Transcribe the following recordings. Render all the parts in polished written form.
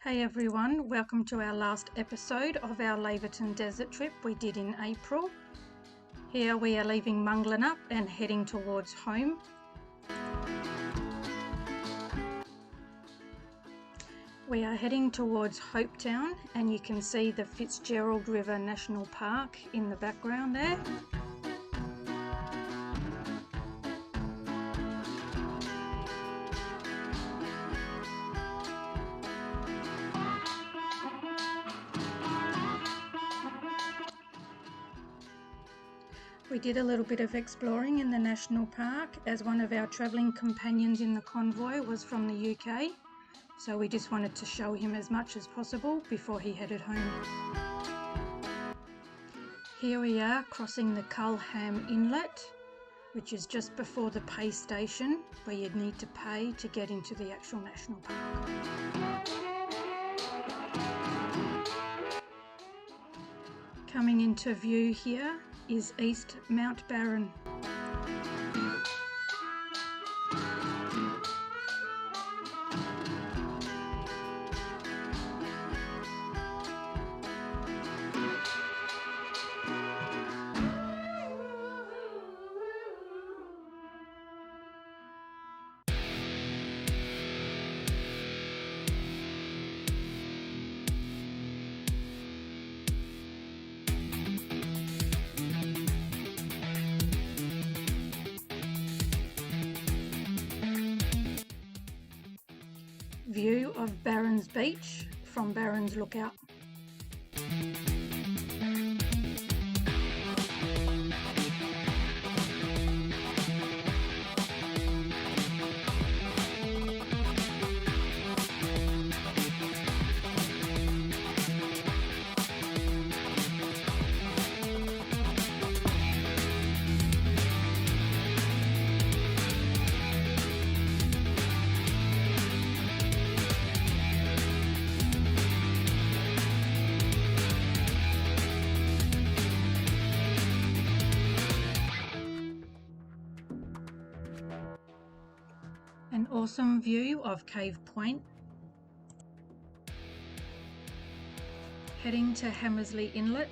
Hey everyone, welcome to our last episode of our Laverton desert trip we did in April. Here we are leaving Munglanup and heading towards home. We are heading towards Hopetown and you can see the Fitzgerald River National Park in the background there. We did a little bit of exploring in the national park as one of our travelling companions in the convoy was from the UK, so we just wanted to show him as much as possible before he headed home. Here we are crossing the Culham Inlet, which is just before the pay station where you'd need to pay to get into the actual national park. Coming into view here is East Mount Barren. View of Barren's Beach from Barren's Lookout. An awesome view of Cave Point. Heading to Hamersley Inlet.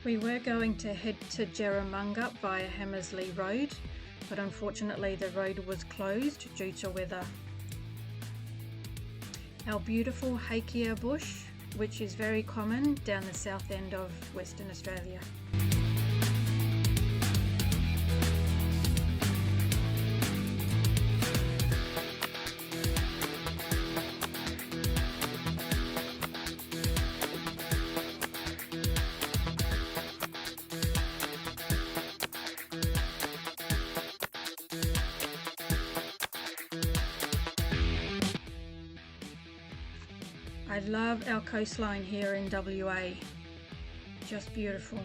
We were going to head to Jerramungup via Hamersley Road, but unfortunately the road was closed due to weather. Our beautiful Hakea bush, which is very common down the south end of Western Australia. I love our coastline here in WA, just beautiful.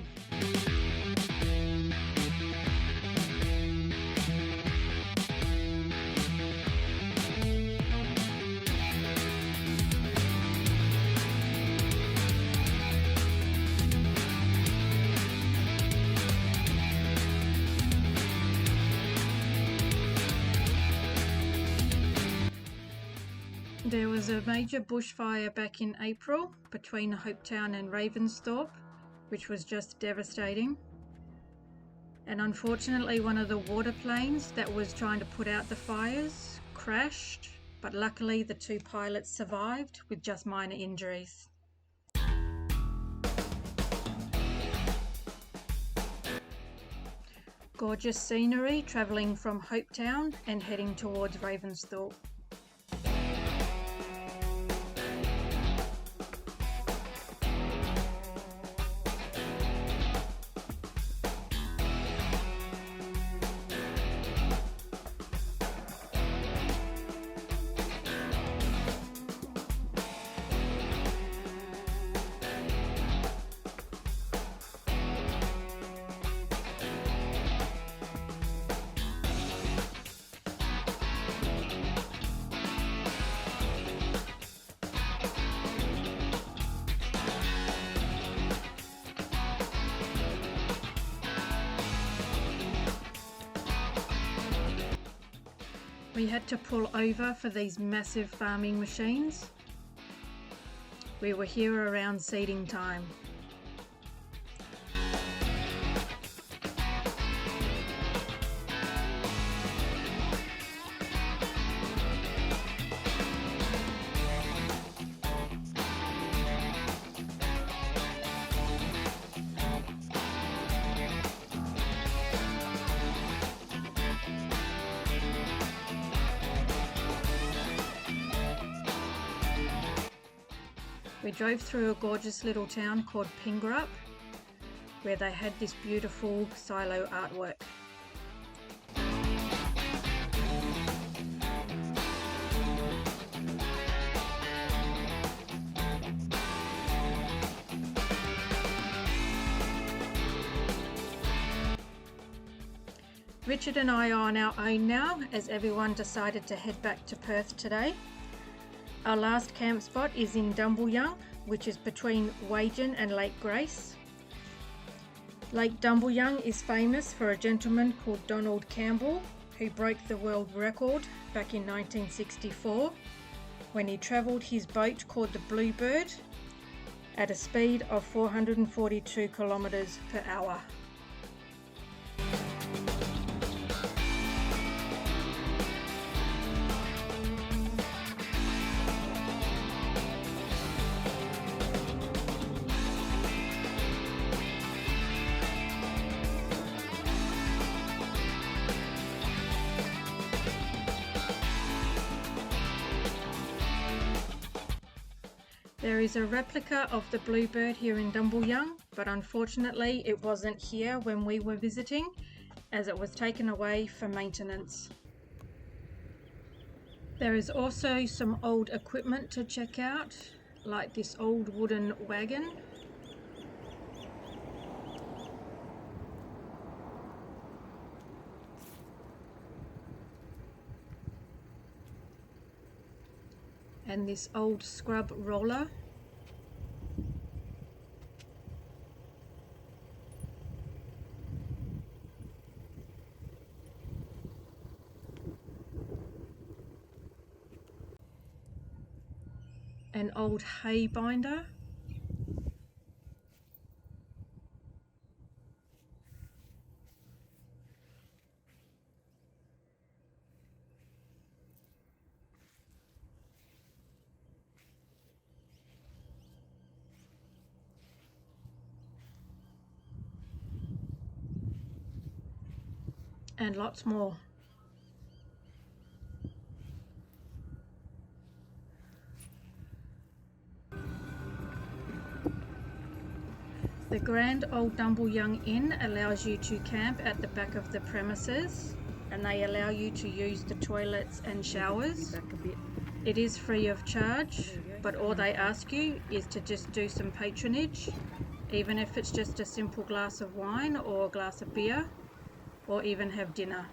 There was a major bushfire back in April between Hopetown and Ravensthorpe, which was just devastating. And unfortunately, one of the water planes that was trying to put out the fires crashed, but luckily the two pilots survived with just minor injuries. Gorgeous scenery travelling from Hopetown and heading towards Ravensthorpe. We had to pull over for these massive farming machines. We were here around seeding time. We drove through a gorgeous little town called Pingrup, where they had this beautiful silo artwork. Richard and I are on our own now, as everyone decided to head back to Perth today. Our last camp spot is in Dumbleyung, which is between Wagen and Lake Grace. Lake Dumbleyung is famous for a gentleman called Donald Campbell, who broke the world record back in 1964 when he travelled his boat called the Bluebird at a speed of 442 kilometres per hour. There is a replica of the Bluebird here in Dumbleyung, but unfortunately it wasn't here when we were visiting, as it was taken away for maintenance. There is also some old equipment to check out, like this old wooden wagon. And this old scrub roller. An old hay binder. And lots more. The Grand Old Dumbleyung Inn allows you to camp at the back of the premises, and they allow you to use the toilets and showers. It is free of charge, but all they ask you is to just do some patronage, even if it's just a simple glass of wine or a glass of beer, or even have dinner.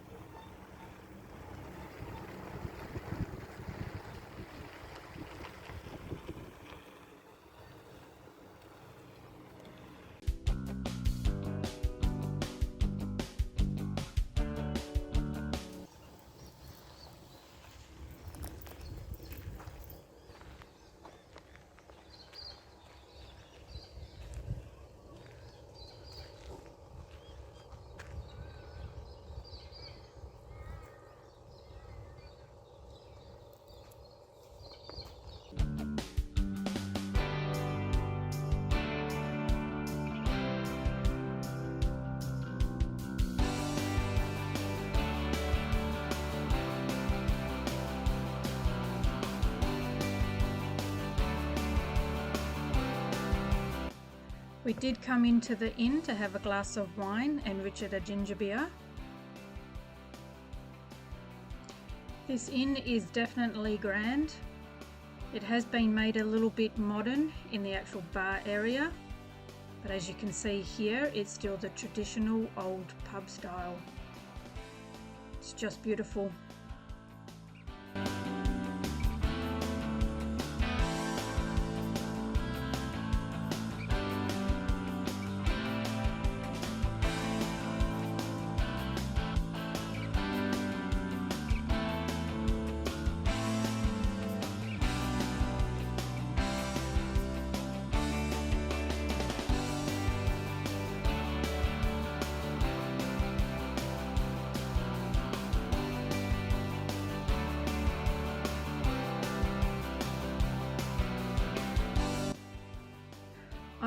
We did come into the inn to have a glass of wine and Richard a ginger beer. This inn is definitely grand. It has been made a little bit modern in the actual bar area, but as you can see here, it's still the traditional old pub style. It's just beautiful.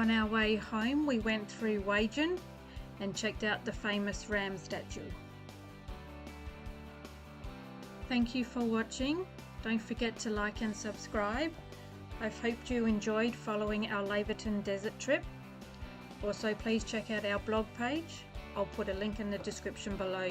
On our way home, we went through Wagen and checked out the famous ram statue. Thank you for watching. Don't forget to like and subscribe. I've hoped you enjoyed following our Laverton desert trip. Also, please check out our blog page. I'll put a link in the description below.